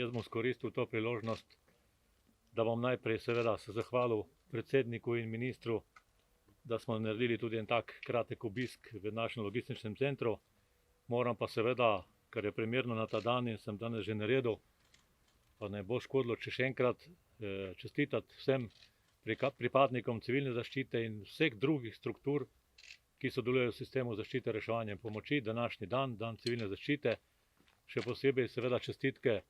jaz bom izkoristil to priložnost, da bom najprej seveda se zahvalil predsedniku in ministru, da smo naredili tudi en tak kratek obisk v našem logističnem centru. Moram pa seveda, kar je primerno na ta dan in sem danes že naredil, pa ne bo škodilo, če še enkrat čestitati vsem pripadnikom civilne zaščite in vseh drugih struktur, ki sodelujejo v sistemu zaščite, reševanja in pomoči, današnji dan, dan civilne zaščite, še posebej seveda čestitke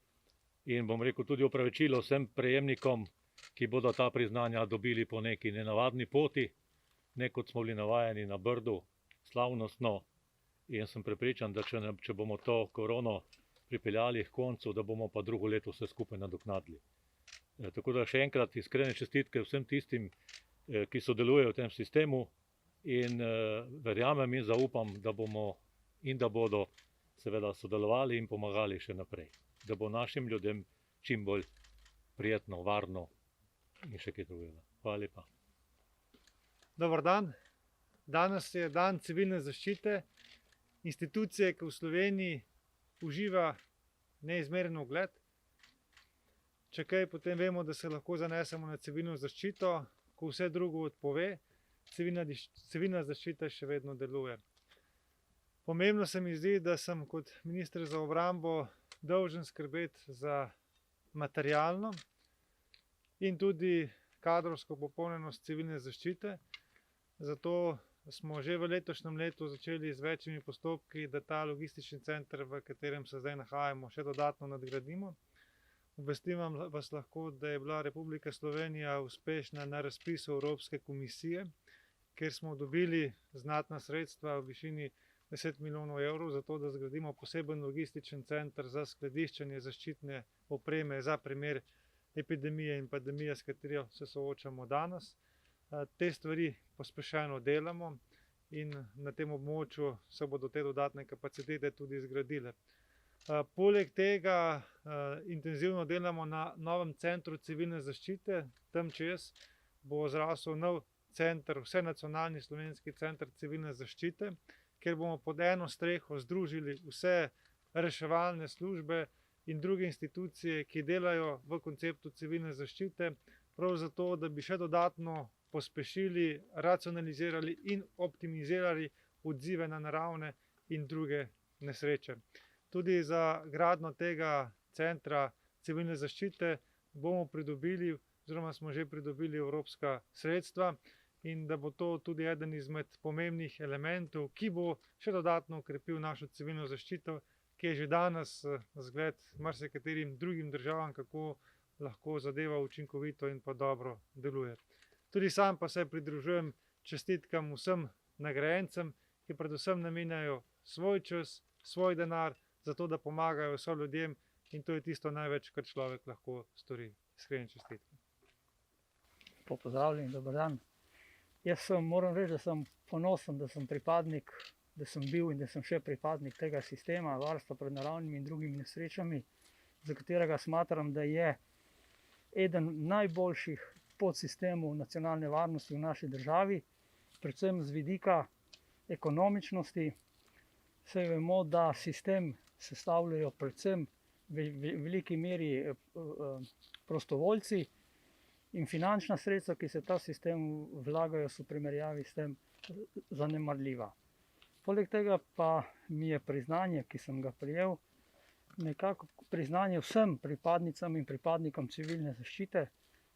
in bom rekel tudi opravičilo vsem prejemnikom, ki bodo ta priznanja dobili po neki nenavadni poti, ne kot smo bili navajeni na Brdu, slavnostno, in sem prepričan, da če bomo to korono pripeljali k koncu, da bomo pa drugo leto vse skupaj nadoknadili. Tako da še enkrat iskrene čestitke vsem tistim, ki sodelujejo v tem sistemu in verjamem in zaupam, da bomo in da bodo seveda sodelovali in pomagali še naprej, da bo našim ljudem čim bolj prijetno, varno in še kaj drugega. Hvala lepa. Dobar dan. Danes je dan civilne zaščite, institucije, ki v Sloveniji uživa neizmeren ugled. Če kaj, potem vemo, da se lahko zanesemo na civilno zaščito, ko vse drugo odpove, civilna zaščita še vedno deluje. Pomembno se mi zdi, da sem kot minister za obrambo dolžen skrbeti za materialno in tudi kadrovsko popolnjenost civilne zaščite. Zato smo že v letošnjem letu začeli z večjimi postopki, da ta logistični center, v katerem se zdaj nahajamo, še dodatno nadgradimo. Obvestim vas lahko, da je bila Republika Slovenija uspešna na razpisu Evropske komisije, kjer smo dobili znatna sredstva v višini 10 milijonov evrov, zato da zgradimo poseben logističen center za skladiščenje zaščitne opreme za primer epidemije in pandemije, s katero se soočamo danes. Te stvari pospešeno delamo in na tem območju se bodo te dodatne kapacitete tudi zgradile. Poleg tega intenzivno delamo na novem centru civilne zaščite. Tam čez bo zrasel nov center, vsenacionalni slovenski center civilne zaščite, kjer bomo pod eno streho združili vse reševalne službe in druge institucije, ki delajo v konceptu civilne zaščite, prav zato, da bi še dodatno pospešili, racionalizirali in optimizirali odzive na naravne in druge nesreče. Tudi za gradnjo tega centra civilne zaščite bomo pridobili, oziroma smo že pridobili evropska sredstva in da bo to tudi eden izmed pomembnih elementov, ki bo še dodatno okrepil našo civilno zaščito, ki je že danes zgled marsikaterim drugim državam, kako lahko zadeva učinkovito in pa dobro deluje. Tudi sam pa se pridružujem čestitkam vsem nagrajencem, ki predvsem namenjajo svoj čas, svoj denar, zato da pomagajo soljudem in to je tisto največ, kar človek lahko stori. Iskrene čestitke. Pozdravljen, dober dan. Jaz moram reči, da sem ponosen, da sem pripadnik, da sem bil in da sem še pripadnik tega sistema varstva pred naravnimi in drugimi nesrečami, za katerega smatram, da je eden najboljših podsistemov nacionalne varnosti v naši državi, predvsem z vidika ekonomičnosti. Saj vemo, da sistem sestavljajo predvsem v veliki meri prostovoljci in finančna sredstva, ki se ta sistem vlagajo, so v primerjavi s tem zanemarljiva. Poleg tega pa mi je priznanje, ki sem ga prejel, nekako priznanje vsem pripadnicam in pripadnikom civilne zaščite,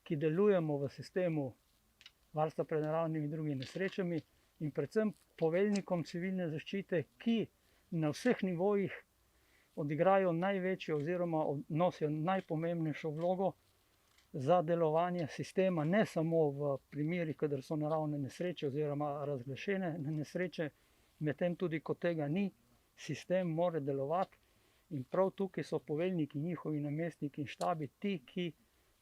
ki delujemo v sistemu varstva pred naravnimi in drugimi nesrečami in predvsem poveljnikom civilne zaščite, ki na vseh nivojih odigrajo največjo oziroma nosijo najpomembnejšo vlogo za delovanje sistema, ne samo v primerih, kadar so naravne nesreče oziroma razglašene nesreče, medtem tudi, ko tega ni, sistem mora delovati in prav tukaj so poveljniki, njihovi namestniki in štabi ti, ki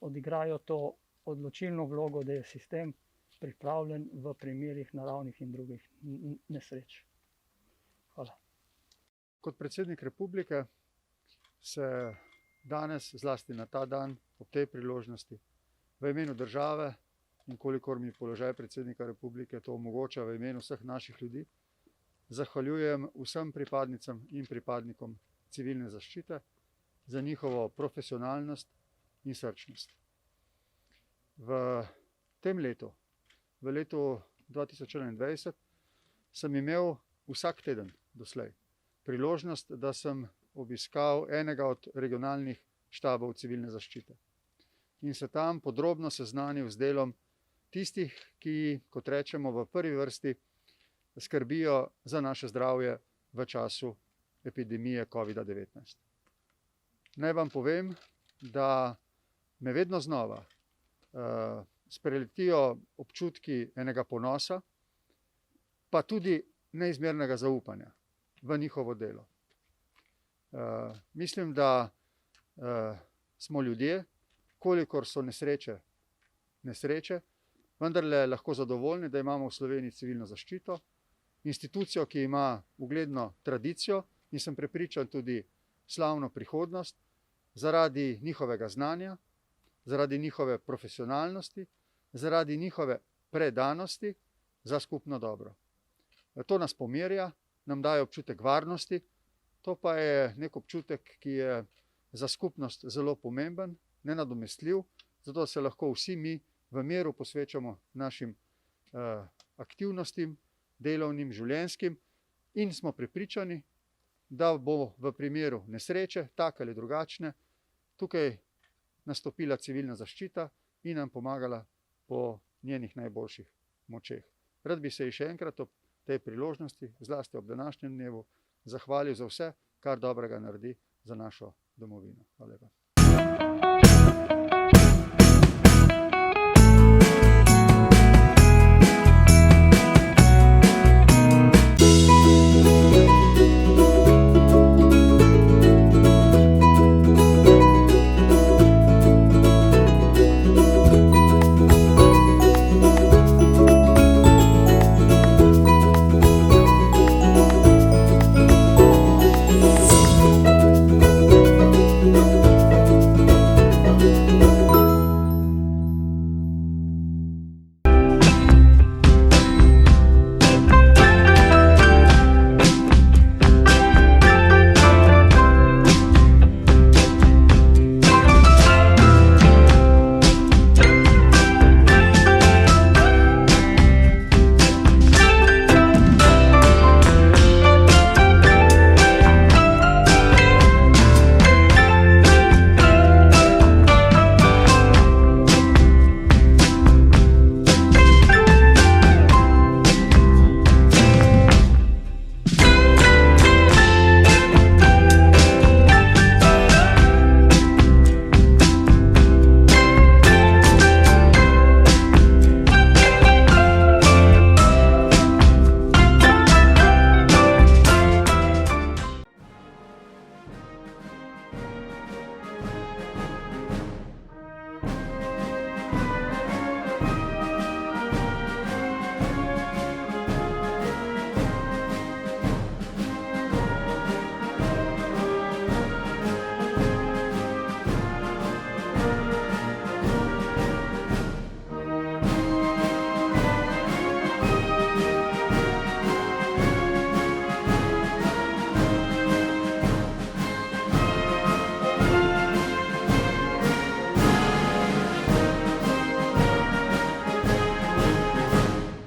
odigrajo to odločilno vlogo, da je sistem pripravljen v primerih naravnih in drugih nesreč. Hvala. Kot predsednik republike se danes, zlasti na ta dan, ob tej priložnosti, v imenu države in kolikor mi položaj predsednika republike to omogoča, v imenu vseh naših ljudi, zahvaljujem vsem pripadnicam in pripadnikom civilne zaščite, za njihovo profesionalnost in srčnost. V tem letu, v letu 2021, sem imel vsak teden doslej priložnost, da sem obiskal enega od regionalnih štabov civilne zaščite in se tam podrobno seznanil z delom tistih, ki, kot rečemo, v prvi vrsti skrbijo za naše zdravje v času epidemije COVID-19. Naj vam povem, da me vedno znova spreletijo občutki enega ponosa, pa tudi neizmernega zaupanja v njihovo delo. Mislim, da smo ljudje, kolikor so nesreče, vendarle lahko zadovoljni, da imamo v Sloveniji civilno zaščito, institucijo, ki ima ugledno tradicijo in sem prepričan tudi slavno prihodnost, zaradi njihovega znanja, zaradi njihove profesionalnosti, zaradi njihove predanosti za skupno dobro. To nas pomirja, nam daje občutek varnosti, to pa je nek občutek, ki je za skupnost zelo pomemben, nenadomestljiv, zato se lahko vsi mi v miru posvečamo našim aktivnostim, delovnim, življenjskim in smo prepričani, da bo v primeru nesreče, take ali drugačne, tukaj nastopila civilna zaščita in nam pomagala po njenih najboljših močeh. Rad bi se ji še enkrat ob tej priložnosti, zlasti ob današnjem dnevu, zahvalil za vse, kar dobrega naredi za našo domovino. Hvala lepa.